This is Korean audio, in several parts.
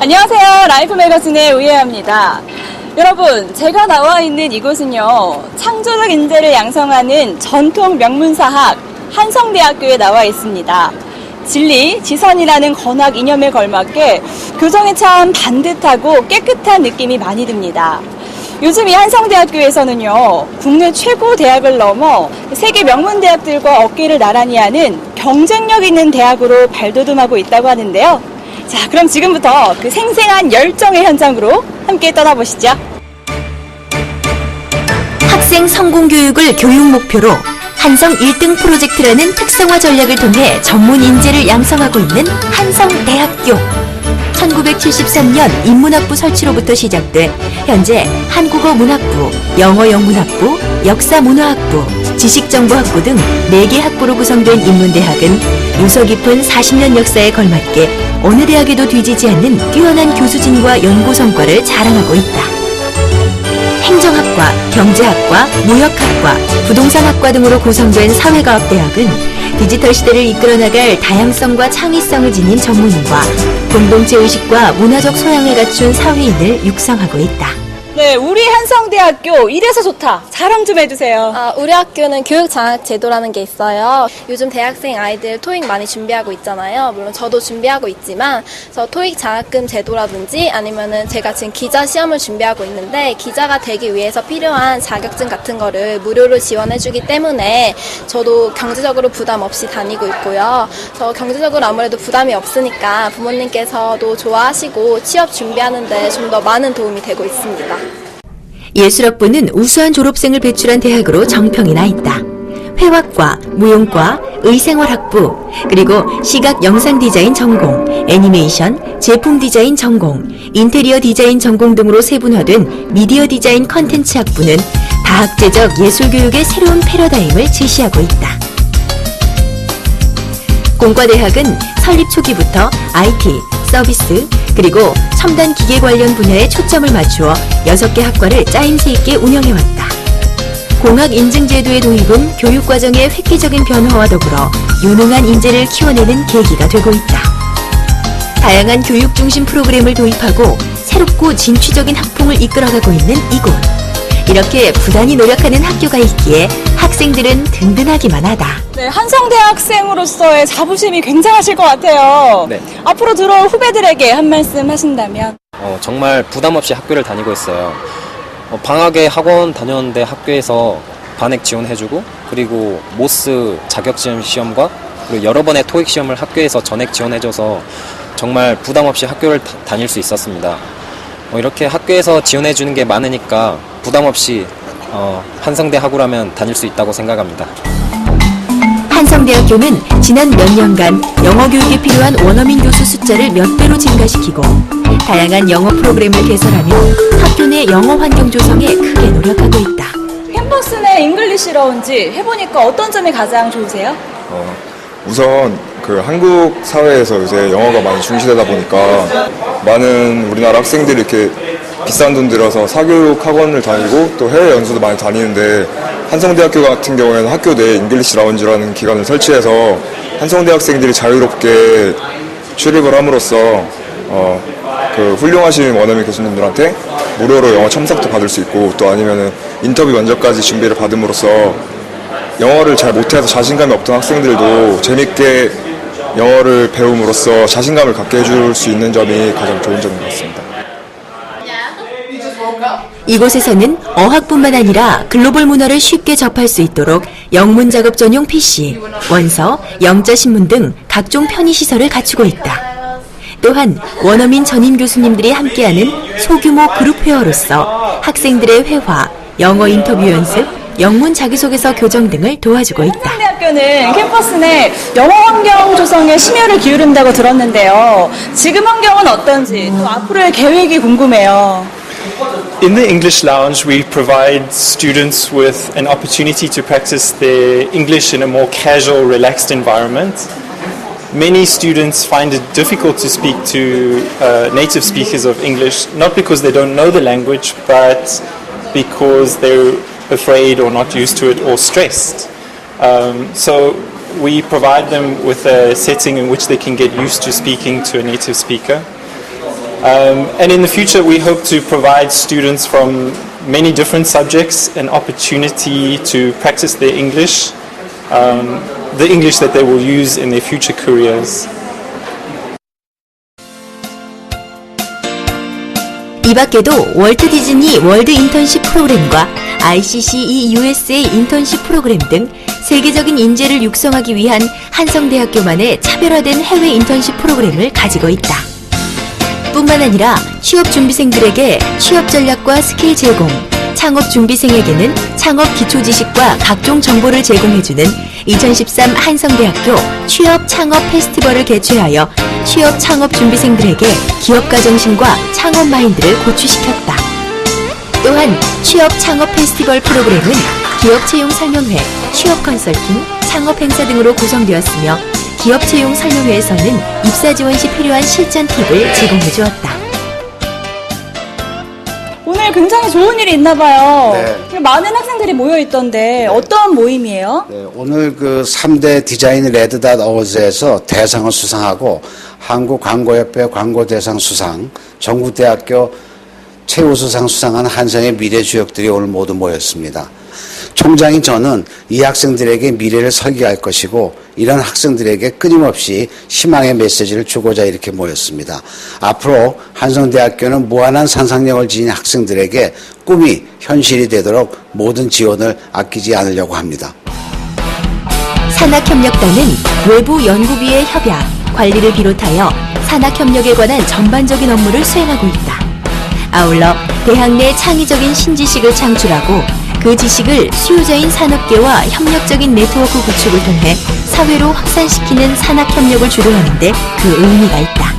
안녕하세요. 라이프 매거진의 우예아입니다. 여러분, 제가 나와 있는 이곳은요, 창조적 인재를 양성하는 전통 명문사학 한성대학교에 나와 있습니다. 진리, 지선이라는 건학 이념에 걸맞게 교정이 참 반듯하고 깨끗한 느낌이 많이 듭니다. 요즘 이 한성대학교에서는요, 국내 최고 대학을 넘어 세계 명문대학들과 어깨를 나란히 하는 경쟁력 있는 대학으로 발돋움하고 있다고 하는데요. 자, 그럼 지금부터 그 생생한 열정의 현장으로 함께 떠나보시죠. 학생 성공 교육을 교육 목표로 한성 1등 프로젝트라는 특성화 전략을 통해 전문 인재를 양성하고 있는 한성대학교. 1973년 인문학부 설치로부터 시작돼 현재 한국어 문학부, 영어 영문학부, 역사 문화학부, 지식정보학부 등 4개 학부로 구성된 인문대학은 유서 깊은 40년 역사에 걸맞게 어느 대학에도 뒤지지 않는 뛰어난 교수진과 연구 성과를 자랑하고 있다. 행정학과, 경제학과, 무역학과, 부동산학과 등으로 구성된 사회과학대학은 디지털 시대를 이끌어나갈 다양성과 창의성을 지닌 전문인과 공동체 의식과 문화적 소양을 갖춘 사회인을 육성하고 있다. 네, 우리 한성대학교 이래서 좋다. 자랑 좀 해주세요. 우리 학교는 교육장학제도라는 게 있어요. 요즘 대학생 아이들 토익 많이 준비하고 있잖아요. 물론 저도 준비하고 있지만 저 토익 장학금 제도라든지 아니면은 제가 지금 기자 시험을 준비하고 있는데 기자가 되기 위해서 필요한 자격증 같은 거를 무료로 지원해주기 때문에 저도 경제적으로 부담 없이 다니고 있고요. 저 경제적으로 아무래도 부담이 없으니까 부모님께서도 좋아하시고 취업 준비하는데 좀 더 많은 도움이 되고 있습니다. 예술학부는 우수한 졸업생을 배출한 대학으로 정평이 나 있다. 회화과, 무용과, 의생활학부, 그리고 시각 영상 디자인 전공, 애니메이션, 제품 디자인 전공, 인테리어 디자인 전공 등으로 세분화된 미디어 디자인 컨텐츠 학부는 다학제적 예술교육의 새로운 패러다임을 제시하고 있다. 공과대학은 설립 초기부터 IT, 서비스, 그리고 첨단 기계 관련 분야에 초점을 맞추어 6개 학과를 짜임새 있게 운영해왔다. 공학 인증제도의 도입은 교육과정의 획기적인 변화와 더불어 유능한 인재를 키워내는 계기가 되고 있다. 다양한 교육 중심 프로그램을 도입하고 새롭고 진취적인 학풍을 이끌어가고 있는 이곳. 이렇게 부단히 노력하는 학교가 있기에 학생들은 든든하기만 하다. 네, 한성대학생으로서의 자부심이 굉장하실 것 같아요. 네. 앞으로 들어올 후배들에게 한 말씀 하신다면? 정말 부담 없이 학교를 다니고 있어요. 방학에 학원 다녔는데 학교에서 반액 지원해주고, 그리고 모스 자격증 시험과 그리고 여러 번의 토익 시험을 학교에서 전액 지원해줘서 정말 부담 없이 학교를 다닐 수 있었습니다. 이렇게 학교에서 지원해주는 게 많으니까 부담 없이 한성대학교라면 다닐 수 있다고 생각합니다. 한성대학교는 지난 몇 년간 영어 교육에 필요한 원어민 교수 숫자를 몇 배로 증가시키고 다양한 영어 프로그램을 개설하며 학교 내 영어 환경 조성에 크게 노력하고 있다. 캠퍼스 내 잉글리시 라운지 해보니까 어떤 점이 가장 좋으세요? 우선 한국 사회에서 요새 영어가 많이 중시되다 보니까 많은 우리나라 학생들이 이렇게 비싼 돈 들여서 사교육 학원을 다니고 또 해외 연수도 많이 다니는데 한성대학교 같은 경우에는 학교 내에 잉글리시 라운지라는 기관을 설치해서 한성대 학생들이 자유롭게 출입을 함으로써 훌륭하신 원어민 교수님들한테 무료로 영어 첨삭도 받을 수 있고 또 아니면은 인터뷰 면접까지 준비를 받음으로써 영어를 잘 못해서 자신감이 없던 학생들도 재밌게 영어를 배움으로써 자신감을 갖게 해줄 수 있는 점이 가장 좋은 점인 것 같습니다. 이곳에서는 어학뿐만 아니라 글로벌 문화를 쉽게 접할 수 있도록 영문 작업 전용 PC, 원서, 영자 신문 등 각종 편의시설을 갖추고 있다. 또한 원어민 전임 교수님들이 함께하는 소규모 그룹 회화로서 학생들의 회화, 영어 인터뷰 연습, 영문 자기소개서 교정 등을 도와주고 있다. 한성대학교는 캠퍼스 내 영어 환경 조성에 심혈을 기울인다고 들었는데요. 지금 환경은 어떤지 또 앞으로의 계획이 궁금해요. In the English Lounge, we provide students with an opportunity to practice their English in a more casual, relaxed environment. Many students find it difficult to speak to native speakers of English, not because they don't know the language, but because they're afraid or not used to it or stressed. So we provide them with a setting in which they can get used to speaking to a native speaker. And in the future, we hope to provide students from many different subjects an opportunity to practice their English, the English that they will use in their future careers. 이 밖에도 월트 디즈니 월드 인턴십 프로그램과 ICCE USA 인턴십 프로그램 등 세계적인 인재를 육성하기 위한 한성대학교만의 차별화된 해외 인턴십 프로그램을 가지고 있다. 뿐만 아니라 취업준비생들에게 취업 전략과 스킬 제공, 창업준비생에게는 창업 기초지식과 각종 정보를 제공해주는 2013 한성대학교 취업 창업 페스티벌을 개최하여 취업 창업 준비생들에게 기업가 정신과 창업 마인드를 고취시켰다. 또한 취업 창업 페스티벌 프로그램은 기업 채용 설명회, 취업 컨설팅, 창업 행사 등으로 구성되었으며 기업 채용 설명회에서는 입사 지원 시 필요한 실전 팁을 제공해 주었다. 오늘 굉장히 좋은 일이 있나 봐요. 네. 많은 학생들이 모여 있던데 어떤 모임이에요? 네, 오늘 그 3대 디자인 레드닷 어워즈에서 대상을 수상하고 한국광고협회 광고대상 수상, 전국대학교 최우수상 수상한 한성의 미래 주역들이 오늘 모두 모였습니다. 총장인 저는 이 학생들에게 미래를 설계할 것이고 이런 학생들에게 끊임없이 희망의 메시지를 주고자 이렇게 모였습니다. 앞으로 한성대학교는 무한한 상상력을 지닌 학생들에게 꿈이 현실이 되도록 모든 지원을 아끼지 않으려고 합니다. 산학협력단은 외부 연구비의 협약, 관리를 비롯하여 산학협력에 관한 전반적인 업무를 수행하고 있다. 아울러 대학 내 창의적인 신지식을 창출하고 그 지식을 수요자인 산업계와 협력적인 네트워크 구축을 통해 사회로 확산시키는 산학협력을 주도하는 데 그 의미가 있다.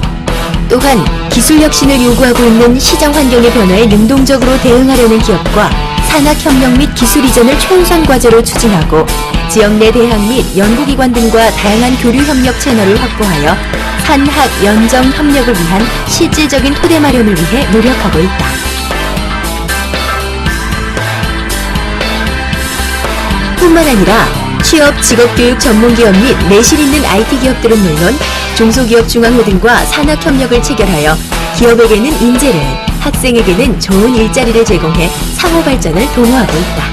또한 기술 혁신을 요구하고 있는 시장 환경의 변화에 능동적으로 대응하려는 기업과 산학협력 및 기술 이전을 최우선 과제로 추진하고 지역 내 대학 및 연구기관 등과 다양한 교류 협력 채널을 확보하여 산학 연정 협력을 위한 실질적인 토대 마련을 위해 노력하고 있다. 뿐만 아니라 취업, 직업교육 전문기업 및 내실 있는 IT 기업들은 물론 중소기업 중앙회 등과 산학협력을 체결하여 기업에게는 인재를, 학생에게는 좋은 일자리를 제공해 상호발전을 도모하고 있다.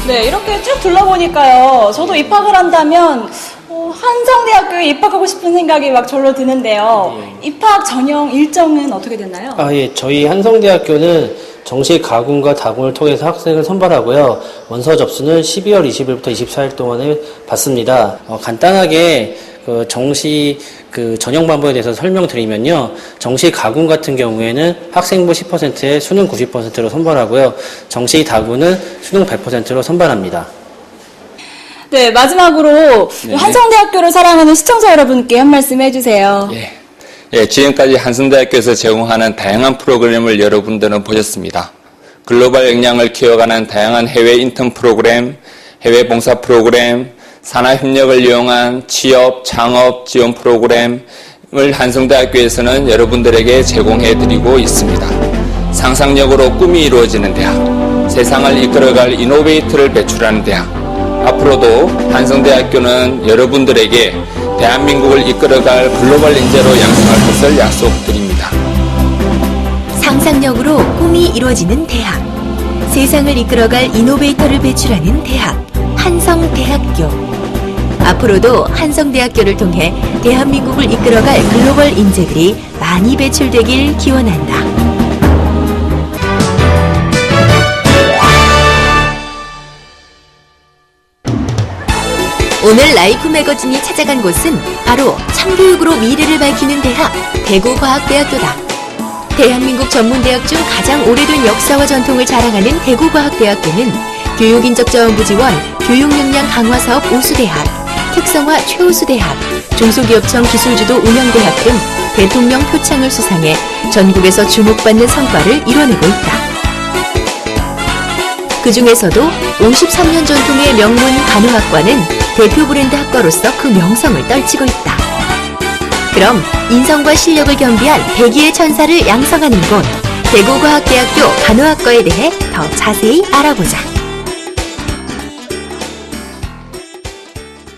네, 이렇게 쭉 둘러보니까요. 저도 입학을 한다면 한성대학교에 입학하고 싶은 생각이 막 절로 드는데요. 입학 전형 일정은 어떻게 됐나요? 예, 저희 한성대학교는 정시 가군과 다군을 통해서 학생을 선발하고요. 원서 접수는 12월 20일부터 24일 동안에 받습니다. 간단하게 정시 전형 방법에 대해서 설명드리면요. 정시 가군 같은 경우에는 학생부 10%에 수능 90%로 선발하고요. 정시 다군은 수능 100%로 선발합니다. 네, 마지막으로 네. 한성대학교를 사랑하는 시청자 여러분께 한 말씀 해주세요. 예, 지금까지 한성대학교에서 제공하는 다양한 프로그램을 여러분들은 보셨습니다. 글로벌 역량을 키워가는 다양한 해외 인턴 프로그램, 해외 봉사 프로그램, 산학협력을 이용한 취업, 창업 지원 프로그램을 한성대학교에서는 여러분들에게 제공해드리고 있습니다. 상상력으로 꿈이 이루어지는 대학, 세상을 이끌어갈 이노베이터를 배출하는 대학, 앞으로도 한성대학교는 여러분들에게 대한민국을 이끌어갈 글로벌 인재로 양성할 것을 약속드립니다. 상상력으로 꿈이 이루어지는 대학, 세상을 이끌어갈 이노베이터를 배출하는 대학, 한성대학교. 앞으로도 한성대학교를 통해 대한민국을 이끌어갈 글로벌 인재들이 많이 배출되길 기원한다. 오늘 라이프 매거진이 찾아간 곳은 바로 참교육으로 미래를 밝히는 대학, 대구과학대학교다. 대한민국 전문대학 중 가장 오래된 역사와 전통을 자랑하는 대구과학대학교는 교육인적자원부 지원, 교육역량 강화사업 우수대학, 특성화 최우수대학, 중소기업청 기술주도 운영대학 등 대통령 표창을 수상해 전국에서 주목받는 성과를 이뤄내고 있다. 그 중에서도 53년 전통의 명문 간호학과는 대표 브랜드 학과로서 그 명성을 떨치고 있다. 그럼 인성과 실력을 겸비한 100기의 천사를 양성하는 곳 대구과학대학교 간호학과에 대해 더 자세히 알아보자.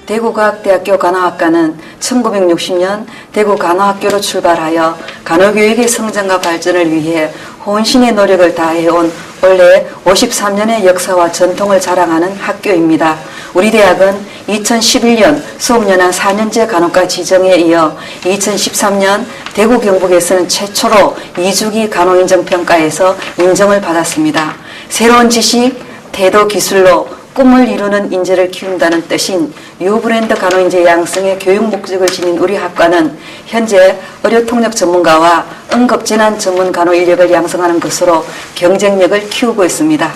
대구과학대학교 간호학과는 1960년 대구 간호학교로 출발하여 간호교육의 성장과 발전을 위해 혼신의 노력을 다해온 원래 53년의 역사와 전통을 자랑하는 학교입니다. 우리 대학은 2011년 수업연한 4년제 간호과 지정에 이어 2013년 대구 경북에서는 최초로 2주기 간호인정평가에서 인정을 받았습니다. 새로운 지식, 태도, 기술로 꿈을 이루는 인재를 키운다는 뜻인 유브랜드 간호인재 양성의 교육 목적을 지닌 우리 학과는 현재 의료통역 전문가와 응급재난 전문 간호 인력을 양성하는 것으로 경쟁력을 키우고 있습니다.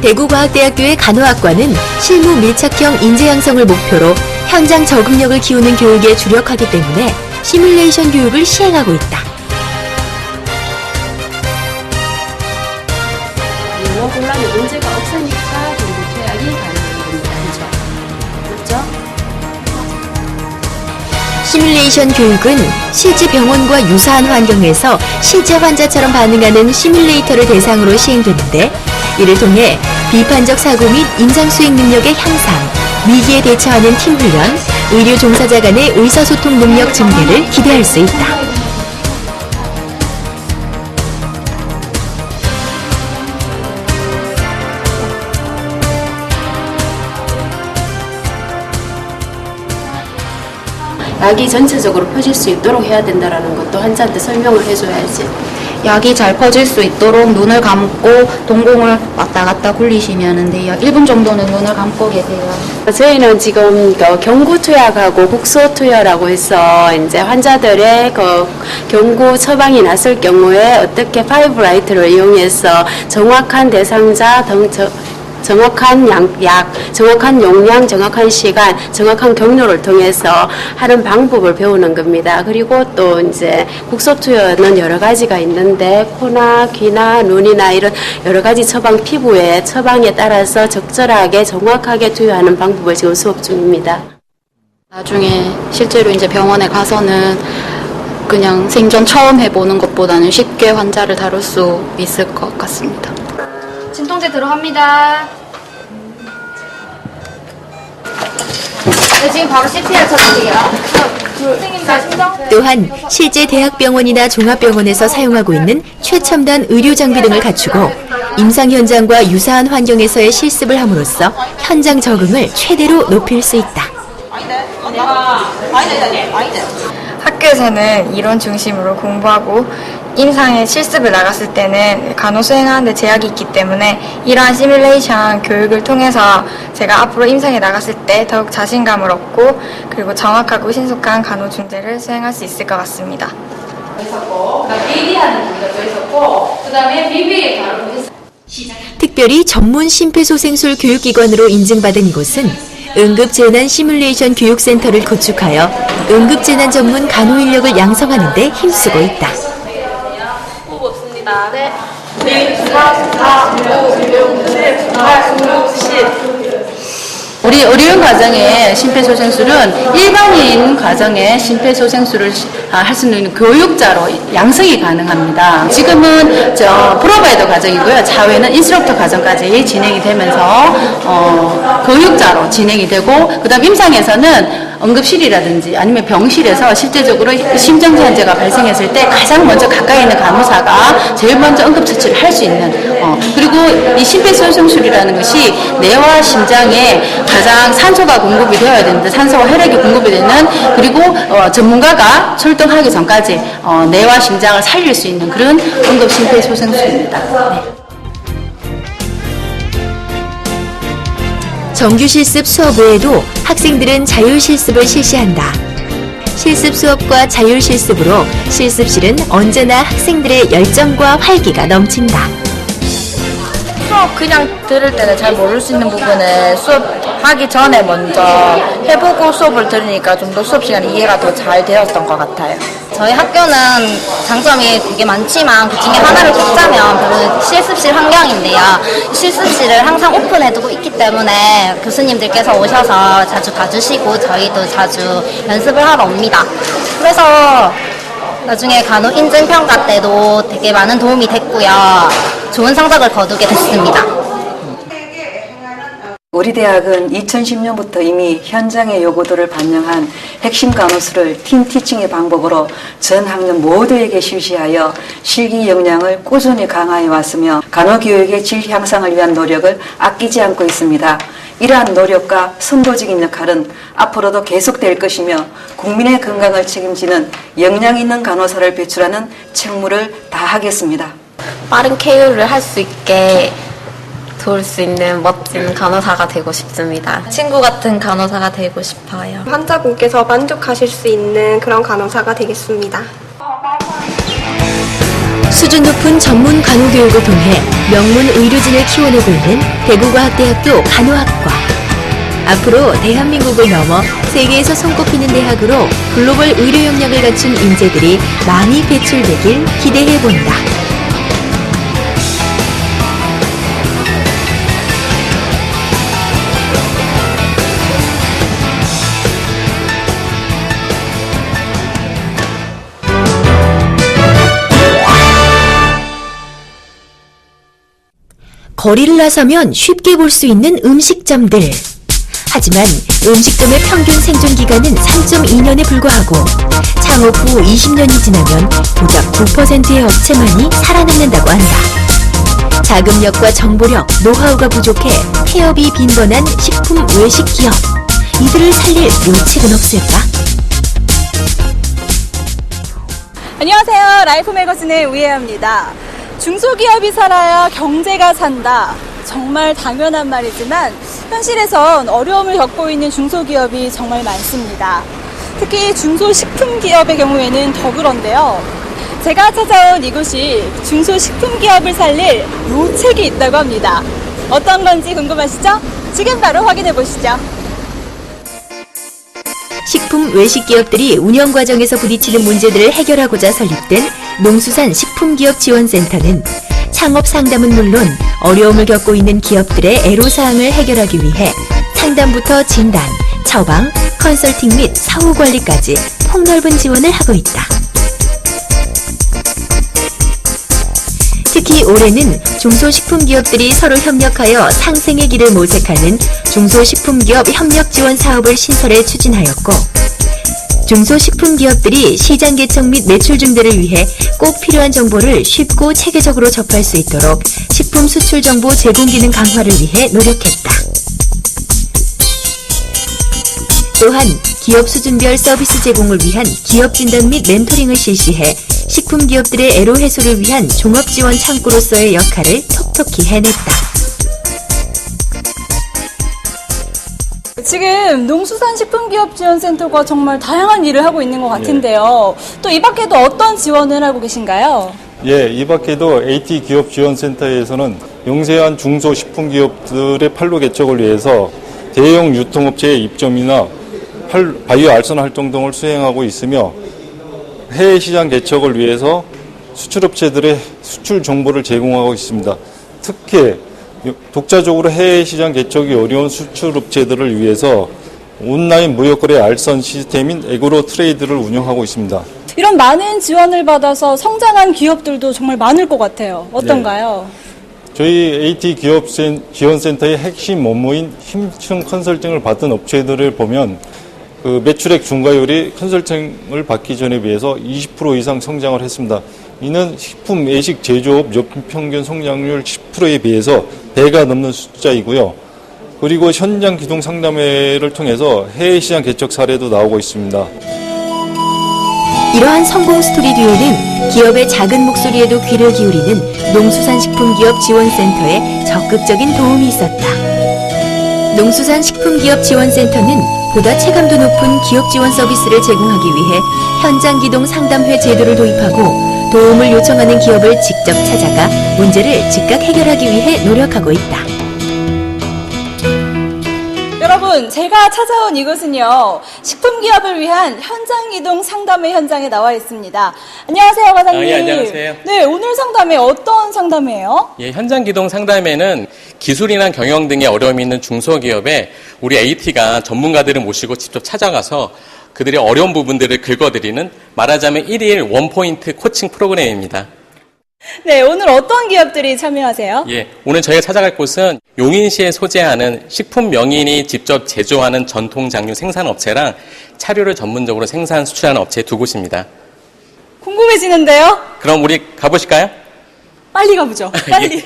대구과학대학교의 간호학과는 실무 밀착형 인재 양성을 목표로 현장 적응력을 키우는 교육에 주력하기 때문에 시뮬레이션 교육을 시행하고 있다. 영어 곤란이 문제가 없으니까 정부 퇴학이 가능한 겁니다. 그렇죠? 시뮬레이션 교육은 실제 병원과 유사한 환경에서 실제 환자처럼 반응하는 시뮬레이터를 대상으로 시행되는데, 이를 통해 비판적 사고 및 임상 수행 능력의 향상, 위기에 대처하는 팀 훈련, 의료 종사자 간의 의사소통 능력 증대를 기대할 수 있다. 약이 전체적으로 퍼질 수 있도록 해야 된다는 것도 환자한테 설명을 해줘야지. 약이 잘 퍼질 수 있도록 눈을 감고 동공을 왔다 갔다 굴리시면 돼요. 1분 정도는 눈을 감고 계세요. 저희는 지금 경구 투약하고 국소 투여라고 해서 이제 환자들의 경구 처방이 났을 경우에 어떻게 파이브라이트를 이용해서 정확한 대상자 등 정확한 약, 정확한 용량, 정확한 시간, 정확한 경로를 통해서 하는 방법을 배우는 겁니다. 그리고 또 이제 국소투여는 여러 가지가 있는데 코나 귀나 눈이나 이런 여러 가지 처방, 피부의 처방에 따라서 적절하게 정확하게 투여하는 방법을 지금 수업 중입니다. 나중에 실제로 이제 병원에 가서는 그냥 생전 처음 해보는 것보다는 쉽게 환자를 다룰 수 있을 것 같습니다. 진통제 들어갑니다. 네, 지금 바로 CPR 쳐주세요. 선생님, 나 심장. 또한 실제 대학병원이나 종합병원에서 사용하고 있는 최첨단 의료 장비 등을 갖추고 임상 현장과 유사한 환경에서의 실습을 함으로써 현장 적응을 최대로 높일 수 있다. 학교에서는 이론 중심으로 공부하고 임상에 실습을 나갔을 때는 간호 수행하는데 제약이 있기 때문에 이러한 시뮬레이션 교육을 통해서 제가 앞으로 임상에 나갔을 때 더욱 자신감을 얻고 그리고 정확하고 신속한 간호 중재를 수행할 수 있을 것 같습니다. 비비하는 동작도 있었고, 그 다음에 비비의 바로 특별히 전문 심폐소생술 교육기관으로 인증받은 이곳은 응급재난 시뮬레이션 교육센터를 구축하여 응급재난 전문 간호 인력을 양성하는 데 힘쓰고 있다. 호흡 없습니다. 네. 2, 3, 4, 5, 6, 7, 8, 9, 10. 우리 의료인 과정의 심폐소생술은 일반인 과정의 심폐소생술을 할 수 있는 교육자로 양성이 가능합니다. 지금은 프로바이더 과정이고요. 차후에는 인스트럭터 과정까지 진행이 되면서 교육자로 진행이 되고, 그다음 임상에서는 응급실이라든지 아니면 병실에서 실제적으로 심정지 환자가 발생했을 때 가장 먼저 가까이 있는 간호사가 제일 먼저 응급처치를 할 수 있는, 그리고 이 심폐소생술이라는 것이 뇌와 심장에 가장 산소가 공급이 되어야 되는데 산소와 혈액이 공급이 되는, 그리고 전문가가 출동하기 전까지 뇌와 심장을 살릴 수 있는 그런 응급 심폐소생술입니다. 네. 정규 실습 수업 외에도 학생들은 자율 실습을 실시한다. 실습 수업과 자율 실습으로 실습실은 언제나 학생들의 열정과 활기가 넘친다. 수업 그냥 들을 때는 잘 모를 수 있는 부분을 수업하기 전에 먼저 해보고 수업을 들으니까 좀 더 수업 시간에 이해가 더 잘 되었던 것 같아요. 저희 학교는 장점이 되게 많지만 그 중에 하나를 꼽자면 바로 실습실 환경인데요. 실습실을 항상 오픈해두고 있기 때문에 교수님들께서 오셔서 자주 봐주시고 저희도 자주 연습을 하러 옵니다. 그래서 나중에 간호 인증평가 때도 되게 많은 도움이 됐고요. 좋은 성적을 거두게 됐습니다. 우리 대학은 2010년부터 이미 현장의 요구도를 반영한 핵심 간호수를 팀 티칭의 방법으로 전 학년 모두에게 실시하여 실기 역량을 꾸준히 강화해 왔으며 간호교육의 질 향상을 위한 노력을 아끼지 않고 있습니다. 이러한 노력과 선도적인 역할은 앞으로도 계속될 것이며 국민의 건강을 책임지는 역량 있는 간호사를 배출하는 책무를 다하겠습니다. 빠른 케어를 할 수 있게 도울 수 있는 멋진 간호사가 되고 싶습니다. 친구 같은 간호사가 되고 싶어요. 환자분께서 만족하실 수 있는 그런 간호사가 되겠습니다. 수준 높은 전문 간호교육을 통해 명문 의료진을 키워내고 있는 대구과학대학교 간호학과. 앞으로 대한민국을 넘어 세계에서 손꼽히는 대학으로 글로벌 의료 역량을 갖춘 인재들이 많이 배출되길 기대해본다. 거리를 나서면 쉽게 볼 수 있는 음식점들. 하지만 음식점의 평균 생존 기간은 3.2년에 불과하고 창업 후 20년이 지나면 고작 9%의 업체만이 살아남는다고 한다. 자금력과 정보력, 노하우가 부족해 폐업이 빈번한 식품 외식 기업. 이들을 살릴 묘책은 없을까? 안녕하세요. 라이프 매거진의 우예아입니다. 중소기업이 살아야 경제가 산다. 정말 당연한 말이지만 현실에선 어려움을 겪고 있는 중소기업이 정말 많습니다. 특히 중소식품기업의 경우에는 더 그런데요. 제가 찾아온 이곳이 중소식품기업을 살릴 묘책이 있다고 합니다. 어떤 건지 궁금하시죠? 지금 바로 확인해 보시죠. 식품 외식 기업들이 운영 과정에서 부딪히는 문제들을 해결하고자 설립된 농수산 식품기업 지원센터는 창업 상담은 물론 어려움을 겪고 있는 기업들의 애로사항을 해결하기 위해 상담부터 진단, 처방, 컨설팅 및 사후 관리까지 폭넓은 지원을 하고 있다. 특히 올해는 중소식품기업들이 서로 협력하여 상생의 길을 모색하는 중소식품기업 협력지원 사업을 신설해 추진하였고, 중소식품기업들이 시장 개척 및 매출 증대를 위해 꼭 필요한 정보를 쉽고 체계적으로 접할 수 있도록 식품 수출 정보 제공 기능 강화를 위해 노력했다. 또한 기업 수준별 서비스 제공을 위한 기업 진단 및 멘토링을 실시해 식품 기업들의 애로 해소를 위한 종합 지원 창구로서의 역할을 톡톡히 해냈다. 지금 농수산식품기업지원센터가 정말 다양한 일을 하고 있는 것 같은데요. 또 이 밖에도 어떤 지원을 하고 계신가요? 예, 이 밖에도 AT기업지원센터에서는 영세한 중소식품기업들의 판로 개척을 위해서 대형 유통업체의 입점이나 바이오 알선 활동 등을 수행하고 있으며, 해외 시장 개척을 위해서 수출업체들의 수출 정보를 제공하고 있습니다. 특히 독자적으로 해외 시장 개척이 어려운 수출업체들을 위해서 온라인 무역거래 알선 시스템인 에그로 트레이드를 운영하고 있습니다. 이런 많은 지원을 받아서 성장한 기업들도 정말 많을 것 같아요. 어떤가요? 네. 저희 AT기업지원센터의 핵심 업무인 힘층 컨설팅을 받은 업체들을 보면 그 매출액 증가율이 컨설팅을 받기 전에 비해서 20% 이상 성장을 했습니다. 이는 식품 외식 제조업 연평균 성장률 10%에 비해서 배가 넘는 숫자이고요. 그리고 현장 기동 상담회를 통해서 해외 시장 개척 사례도 나오고 있습니다. 이러한 성공 스토리 뒤에는 기업의 작은 목소리에도 귀를 기울이는 농수산식품기업 지원센터의 적극적인 도움이 있었다. 농수산식품기업 지원센터는 보다 체감도 높은 기업 지원 서비스를 제공하기 위해 현장 기동 상담회 제도를 도입하고 도움을 요청하는 기업을 직접 찾아가 문제를 즉각 해결하기 위해 노력하고 있다. 여러분, 제가 찾아온 이곳은요, 식품기업을 위한 현장 이동 상담회 현장에 나와 있습니다. 안녕하세요, 과장님. 예, 안녕하세요. 네, 오늘 상담회 어떤 상담회예요? 예, 현장 기동 상담회는 기술이나 경영 등의 어려움이 있는 중소기업에 우리 AT가 전문가들을 모시고 직접 찾아가서 그들의 어려운 부분들을 긁어드리는, 말하자면 1일 원포인트 코칭 프로그램입니다. 네, 오늘 어떤 기업들이 참여하세요? 예, 오늘 저희가 찾아갈 곳은 용인시에 소재하는 식품 명인이 직접 제조하는 전통 장류 생산 업체랑 차류를 전문적으로 생산 수출하는 업체 두 곳입니다. 궁금해지는데요? 그럼 우리 가보실까요? 빨리 가보죠. 빨리.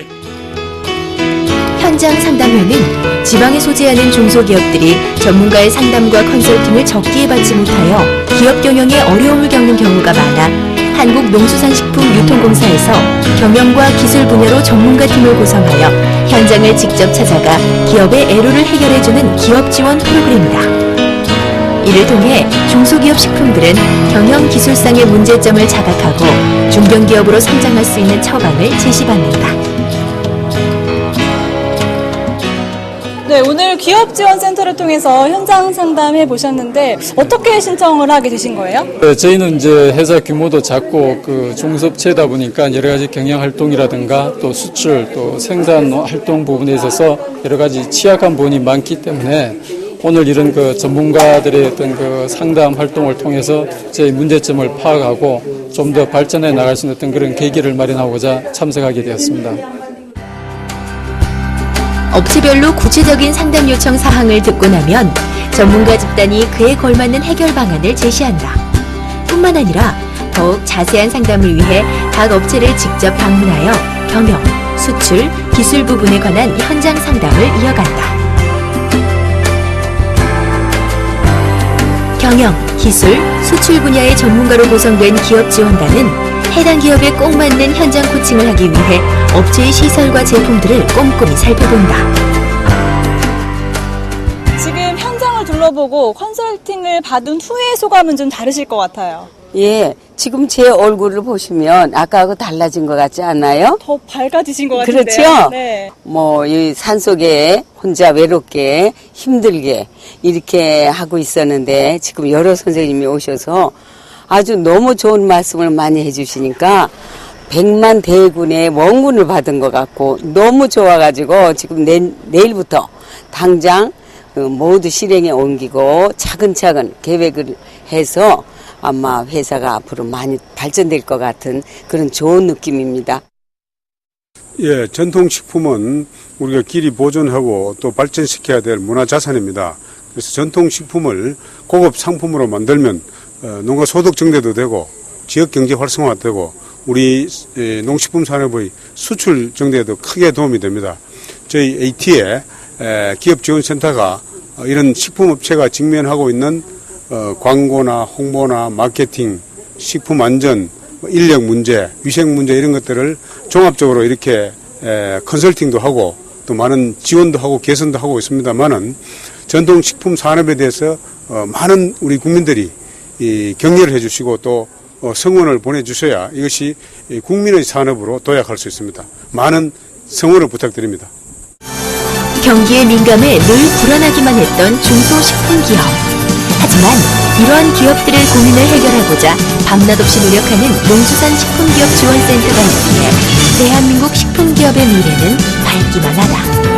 현장 상담회는 지방에 소재하는 중소기업들이 전문가의 상담과 컨설팅을 적기에 받지 못하여 기업 경영에 어려움을 겪는 경우가 많아 한국농수산식품유통공사에서 경영과 기술 분야로 전문가팀을 구성하여 현장을 직접 찾아가 기업의 애로를 해결해주는 기업 지원 프로그램이다. 이를 통해 중소기업 식품들은 경영 기술상의 문제점을 자각하고 중견기업으로 성장할 수 있는 처방을 제시받는다. 네, 오늘 기업지원센터를 통해서 현장 상담해 보셨는데 어떻게 신청을 하게 되신 거예요? 네, 저희는 이제 회사 규모도 작고 그 중소업체다 보니까 여러 가지 경영 활동이라든가 또 수출 또 생산 활동 부분에 있어서 여러 가지 취약한 부분이 많기 때문에 오늘 이런 그 전문가들의 어떤 그 상담 활동을 통해서 저희 문제점을 파악하고 좀 더 발전해 나갈 수 있는 어떤 그런 계기를 마련하고자 참석하게 되었습니다. 업체별로 구체적인 상담 요청 사항을 듣고 나면 전문가 집단이 그에 걸맞는 해결 방안을 제시한다. 뿐만 아니라 더욱 자세한 상담을 위해 각 업체를 직접 방문하여 경영, 수출, 기술 부분에 관한 현장 상담을 이어간다. 경영, 기술, 수출 분야의 전문가로 구성된 기업 지원단은 해당 기업에 꼭 맞는 현장 코칭을 하기 위해 업체의 시설과 제품들을 꼼꼼히 살펴본다. 지금 현장을 둘러보고 컨설팅을 받은 후의 소감은 좀 다르실 것 같아요. 예, 지금 제 얼굴을 보시면 아까하고 달라진 것 같지 않아요? 더 밝아지신 것 같은데요. 그렇죠? 네. 이 산속에 혼자 외롭게 힘들게 이렇게 하고 있었는데 지금 여러 선생님이 오셔서 아주 너무 좋은 말씀을 많이 해주시니까 100만 대군의 원군을 받은 것 같고 너무 좋아가지고 지금 내일부터 당장 모두 실행에 옮기고 차근차근 계획을 해서 아마 회사가 앞으로 많이 발전될 것 같은 그런 좋은 느낌입니다. 예, 전통식품은 우리가 길이 보존하고 또 발전시켜야 될 문화자산입니다. 그래서 전통식품을 고급 상품으로 만들면 농가 소득 증대도 되고 지역 경제 활성화도 되고 우리 농식품 산업의 수출 증대에도 크게 도움이 됩니다. 저희 AT의 기업지원센터가 이런 식품업체가 직면하고 있는 광고나 홍보나 마케팅, 식품 안전, 인력 문제, 위생 문제 이런 것들을 종합적으로 이렇게 컨설팅도 하고 또 많은 지원도 하고 개선도 하고 있습니다만은 전통식품 산업에 대해서 많은 우리 국민들이 격려를 해주시고 또 성원을 보내주셔야 이것이 국민의 산업으로 도약할 수 있습니다. 많은 성원을 부탁드립니다. 경기에 민감해 늘 불안하기만 했던 중소식품기업. 하지만 이러한 기업들의 고민을 해결하고자 밤낮 없이 노력하는 농수산식품기업지원센터가 있기에 대한민국 식품기업의 미래는 밝기만 하다.